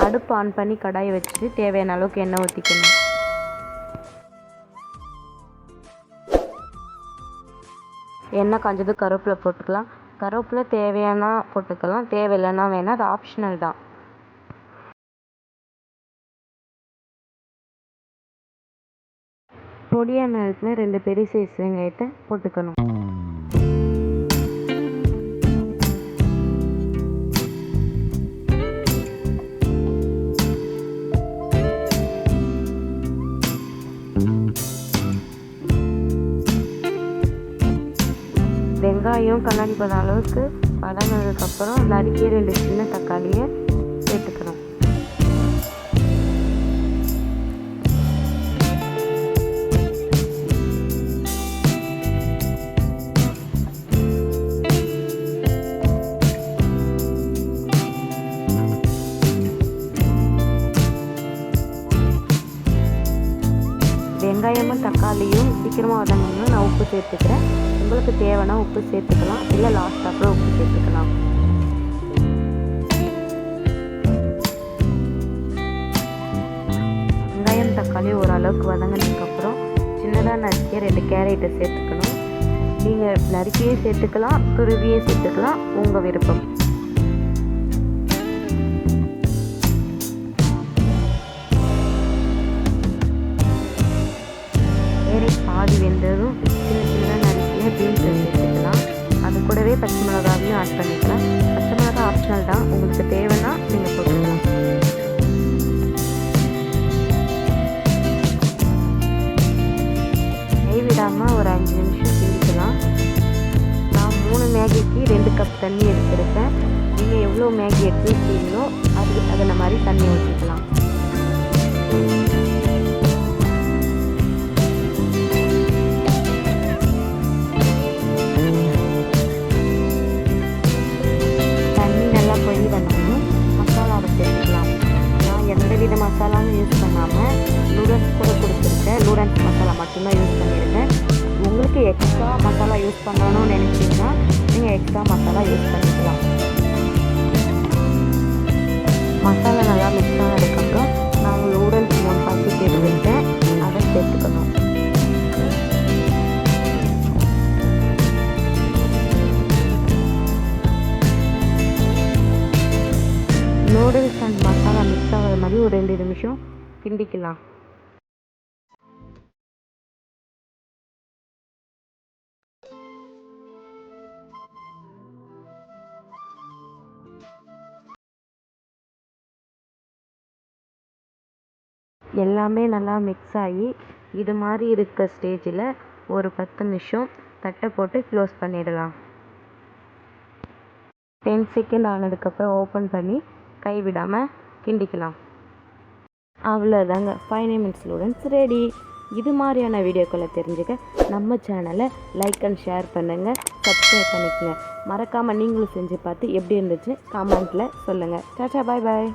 அடுப்பு ஆன் பண்ணி கடாயை வச்சுட்டு தேவையான அளவுக்கு எண்ணெய் ஊற்றிக்கணும். எண்ணெய் காஞ்சது கருவேப்பிலை போட்டுக்கலாம். கருவேப்பிலை தேவையானா போட்டுக்கலாம், தேவையில்லைன்னா வேணால், அது ஆப்ஷனல் தான். பொடியாக நறுக்குன 2 பெரிய சைஸ் வெங்காயத்தை போட்டுக்கணும். வெங்காயம் கண்ணாடி பத அளவுக்கு வதங்கினதுக்கப்புறம் நறுக்கிய 2 சின்ன தக்காளியை சேர்த்துக்கணும். வெங்காயமும் தக்காளியும் சீக்கிரமாக வதங்கணும்னு நான் உப்பு சேர்த்துக்கிறேன். உங்களுக்கு தேவைன்னா உப்பு சேர்த்துக்கலாம், இல்லை லாஸ்ட் அப்புறம் உப்பு சேர்த்துக்கலாம். வெங்காயம் தக்காளி ஓரளவுக்கு வதங்கினதுக்கப்புறம் சின்னதாக நறுக்கிய 2 கேரட்டை சேர்த்துக்கணும். நீங்கள் நறுக்கியே சேர்த்துக்கலாம், துருவியே சேர்த்துக்கலாம், உங்கள் விருப்பம். பாதி வெந்ததும் சின்ன சின்னதாக நறுக்கிய பீன்ஸ் சேர்த்துக்கலாம். அது கூடவே பச்சை மிளகாவையும் ஆட் பண்ணிக்கலாம். பச்சை மிளகா ஆப்ஷனல் தான், உங்களுக்கு தேவைன்னா நீங்கள் போட்டுக்கலாம். கைவிடாமல் ஒரு 5 நிமிஷம் கிண்டிக்கலாம். நான் 3 மேகிக்கு 2 கப் தண்ணி எடுத்துருக்கேன். நீங்கள் எவ்வளோ மேகி எடுத்துருக்கீங்களோ அதுக்கு தகுந்த மாதிரி தண்ணி ஊற்றிக்கலாம். மசாலாவை சேர்த்துக்கலாம். நான் எந்தவித மசாலாவும் யூஸ் பண்ணாமல் நூடுல்ஸ் கூட கொடுத்துருக்கேன். நூடுல்ஸ் மசாலா மட்டும்தான் யூஸ் பண்ணியிருக்கேன். உங்களுக்கு எக்ஸ்ட்ரா மசாலா யூஸ் பண்ணணும்னு நினச்சிங்கன்னா நீங்கள் எக்ஸ்ட்ரா மசாலா யூஸ் பண்ணிக்கலாம். மசாலா நல்லா மிக்ஸ் ஆனதுக்கப்புறம் நான் நூடுல்ஸ் 3 பாக்கெட் எடுத்துருக்கேன், அதை சேர்த்துக்கணும். நூடுல்ஸ் அண்ட் மசாலா மிக்ஸ் ஆகிற மாதிரி ஒரு 2 நிமிஷம் கிண்டிக்கலாம். எல்லாமே நல்லா மிக்ஸ் ஆகி இது மாதிரி இருக்க ஸ்டேஜில் ஒரு 10 நிமிஷம் தட்டை போட்டு க்ளோஸ் பண்ணிடலாம். 10 செகண்ட் ஆனதுக்கப்புறம் ஓப்பன் பண்ணி கைவிடாமல் கிண்டிக்கலாம். அவ்வளோதாங்க, 5 நிமிட்ஸ் நூடுல்ஸ் ரெடி. இது மாதிரியான வீடியோக்களை தெரிஞ்சுக்க நம்ம சேனலை லைக் அண்ட் ஷேர் பண்ணுங்கள், சப்ஸ்கிரைப் பண்ணிக்கோங்க. மறக்காமல் நீங்களும் செஞ்சு பார்த்து எப்படி இருந்துச்சு கமெண்ட்டில் சொல்லுங்கள். டாடா, பாய் பாய்.